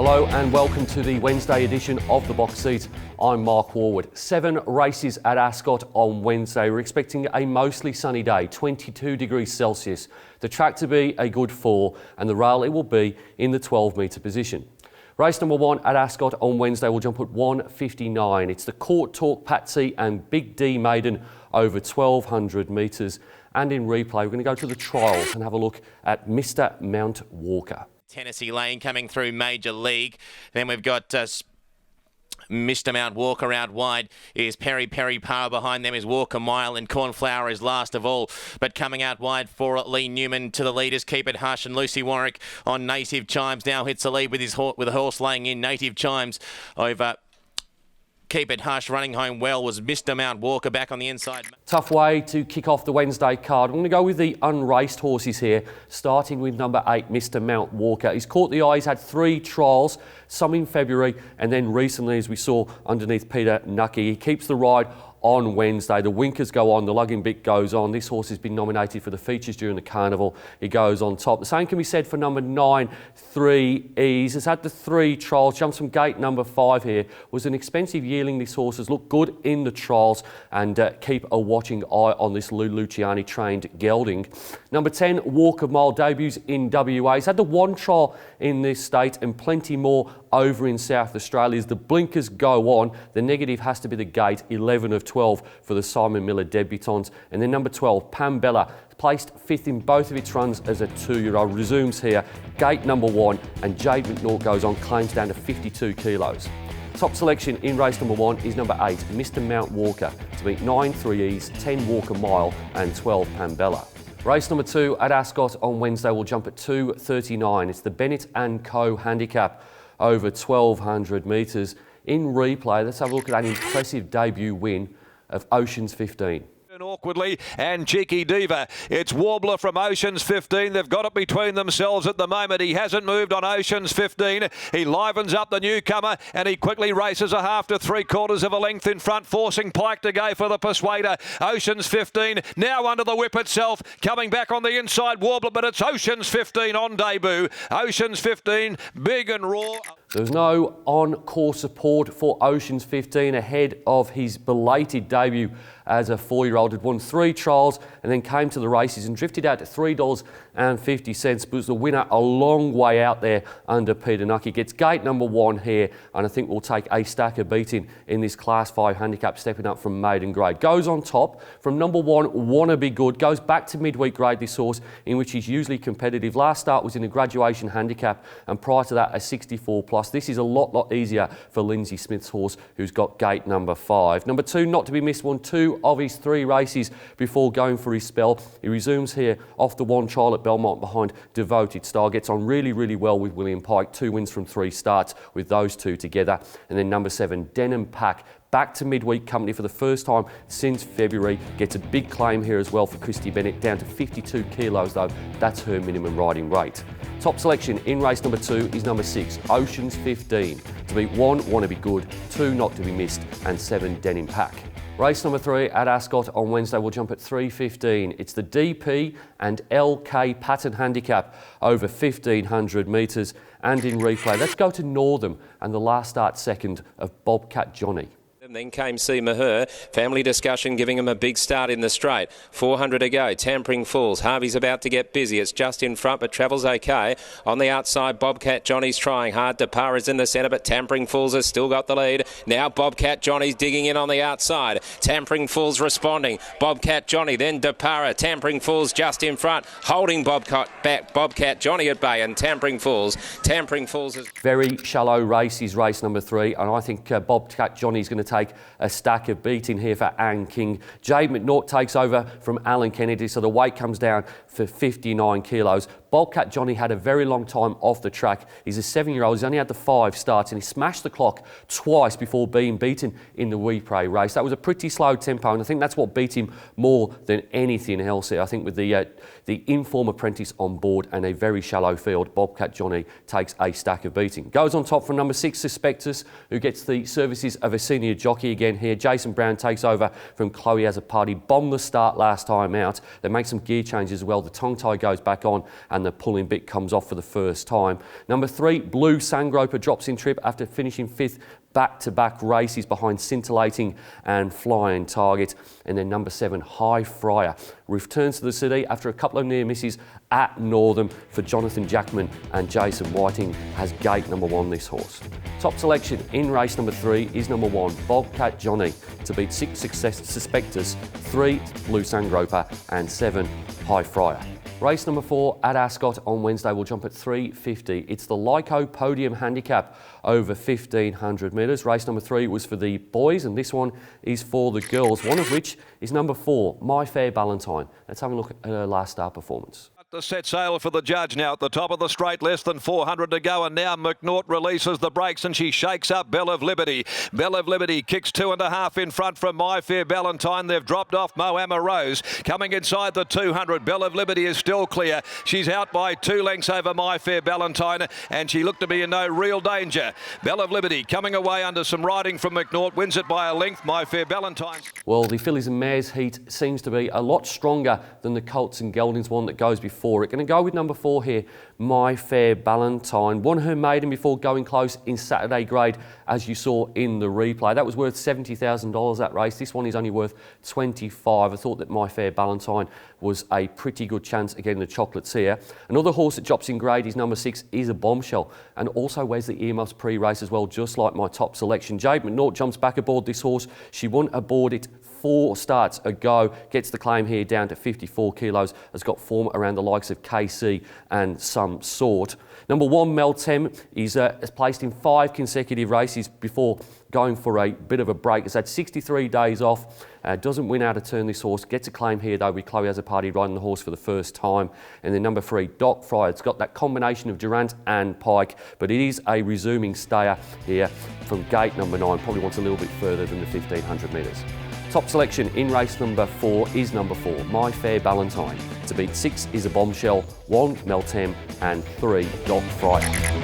Hello and welcome to the Wednesday edition of The Box Seat. I'm Mark Warwood. 7 races at Ascot on Wednesday. We're expecting a mostly sunny day, 22 degrees Celsius. The track to be a good 4 and the rail it will be in the 12-metre position. Race number 1 at Ascot on Wednesday will jump at 1:59. It's the Court Talk Patsy and Big D Maiden over 1,200 metres. And in replay, we're going to go to the trials and have a look at Mr. Mount Walker. Tennessee Lane coming through Major League. Then we've got Mr. Mount Walker out wide is Perry Power. Behind them is Walker Mile, and Cornflower is last of all. But coming out wide for Lee Newman to the leaders, Keep It Hush, and Lucy Warwick on Native Chimes now hits the lead with a horse laying in. Native Chimes over Keep It Hush. Running home well was Mr. Mount Walker back on the inside. Tough way to kick off the Wednesday card. I'm going to go with the unraced horses here, starting with number 8, Mr. Mount Walker. He's caught the eye. He's had 3 trials, some in February, and then recently, as we saw underneath Peter Nucky. He keeps the ride on Wednesday. The winkers go on, the lugging bit goes on. This horse has been nominated for the features during the carnival. He goes on top. The same can be said for number 9, 3 Ease. Has had the 3 trials, jumps from gate number 5 here. Was an expensive yearling. This horse has looked good in the trials, and keep a watching eye on this Lou Luciani trained gelding. Number 10, Walker Mile, debuts in WA. He's had the 1 trial in this state and plenty more over in South Australia. As the blinkers go on, the negative has to be the gate, 11 of 12 for the Simon Miller debutants. And then number 12, Pambella, placed 5th in both of its runs as a 2-year-old, resumes here, gate number 1, and Jade McNaught goes on, claims down to 52 kilos. Top selection in race number 1 is number 8, Mr. Mount Walker, to beat 9 3 E's, 10 Walker Mile and 12 Pambella. Race number 2 at Ascot on Wednesday will jump at 2:39. It's the Bennett & Co handicap over 1,200 metres. In replay, let's have a look at an impressive debut win of Oceans 15. Awkwardly, and Cheeky Diva. It's Warbler from Oceans 15. They've got it between themselves at the moment. He hasn't moved on Oceans 15. He livens up the newcomer, and he quickly races a half to 3/4 of a length in front, forcing Pike to go for the Persuader. Oceans 15 now under the whip itself, coming back on the inside, Warbler, but it's Oceans 15 on debut. Oceans 15, big and raw. There's no on-course support for Oceans 15 ahead of his belated debut as a 4-year-old. Had won 3 trials and then came to the races and drifted out to $3.50, but was the winner a long way out there under Peter Nucky. Gets gate number 1 here, and I think will take a stack of beating in this Class 5 handicap, stepping up from maiden grade. Goes on top from number 1, Wanna Be Good. Goes back to midweek grade, this horse, in which he's usually competitive. Last start was in a graduation handicap, and prior to that, a 64+. This is a lot easier for Lindsay Smith's horse, who's got gate number 5. Number 2, not to be missed, won 2 of his 3 races before going for his spell. He resumes here off the 1 trial at Belmont behind Devoted Star. Gets on really well with William Pike. 2 wins from 3 starts with those 2 together. And then number 7, Denim Pack, back to midweek company for the first time since February. Gets a big claim here as well for Christy Bennett, down to 52 kilos though. That's her minimum riding rate. Top selection in race number 2 is number 6, Oceans 15, to beat 1, Wanna Be Good, 2, Not to be Missed, and 7, Denim Pack. Race number 3 at Ascot on Wednesday will jump at 3:15. It's the DP and LK Pattern handicap over 1,500 metres. And in replay, let's go to Northam and the last start second of Bobcat Johnny. And then came See Maher. Family Discussion giving him a big start in the straight. 400 to go. Tampering Fools. Harvey's about to get busy. It's just in front, but travels okay. On the outside, Bobcat Johnny's trying hard. Depar is in the centre, but Tampering Fools has still got the lead. Now Bobcat Johnny's digging in on the outside. Tampering Fools responding. Bobcat Johnny, then Depara. Tampering Fools just in front, holding Bobcat Johnny at bay, and Tampering Fools. Tampering Fools is very shallow race is race number 3, and I think Bobcat Johnny's going to take a stack of beating here for Anne King. Jade McNaught takes over from Alan Kennedy, so the weight comes down for 59 kilos. Bobcat Johnny had a very long time off the track. He's a 7-year-old. He's only had the 5 starts, and he smashed the clock twice before being beaten in the Weepray race. That was a pretty slow tempo, and I think that's what beat him more than anything else here. I think with the inform apprentice on board and a very shallow field, Bobcat Johnny takes a stack of beating. Goes on top from number 6, Suspectus, who gets the services of a senior jockey again here. Jason Brown takes over from Chloe as a party. Bombed the start last time out. They make some gear changes as well. The tongue tie goes back on, and and the pulling bit comes off for the first time. Number 3, Blue Sangroper drops in trip after finishing 5th back-to-back races behind Scintillating and Flying Target. And then number 7, High Flyer returns to the city after a couple of near misses at Northam for Jonathan Jackman and Jason Whiting has gate number 1 this horse. Top selection in race number 3 is number 1, Bobcat Johnny, to beat 6 Suspectus, 3 Blue Sangroper and 7 High Flyer. Race number 4 at Ascot on Wednesday will jump at 3:50. It's the Lyco Podium Handicap over 1,500 metres. Race number 3 was for the boys and this one is for the girls, one of which is number 4, My Fair Valentine. Let's have a look at her last start performance. The set sail for the judge now at the top of the straight, less than 400 to go, and now McNaught releases the brakes and she shakes up Belle of Liberty. Belle of Liberty kicks 2.5 in front from My Fair Valentine. They've dropped off Moama Rose. Coming inside the 200, Belle of Liberty is still clear. She's out by 2 lengths over My Fair Valentine and she looked to be in no real danger. Belle of Liberty coming away under some riding from McNaught, wins it by a length. My Fair Valentine. Well, the fillies and mares heat seems to be a lot stronger than the Colts and Geldings one that goes before it. Going to go with number 4 here, My Fair Valentine. Won her maiden before going close in Saturday grade, as you saw in the replay. That was worth $70,000 that race. This one is only worth 25. I thought that My Fair Valentine was a pretty good chance again, the chocolates here. Another horse that drops in grade is number 6, Is a Bombshell, and also wears the earmuffs pre-race as well, just like my top selection. Jade McNaught jumps back aboard this horse. She won aboard it 4 starts ago, gets the claim here down to 54 kilos, has got form around the likes of KC and Some Sort. Number 1, Meltem, is placed in 5 consecutive races before going for a bit of a break. Has had 63 days off, doesn't win out of turn this horse, gets a claim here though with Chloe Azzopardi riding the horse for the first time. And then number 3, Doc Fry, it's got that combination of Durant and Pike, but it is a resuming stayer here from gate number 9, probably wants a little bit further than the 1,500 metres. Top selection in race number 4 is number 4, My Fair Valentine, to beat 6 Is a Bombshell, 1 Meltem and 3 Doc Fry.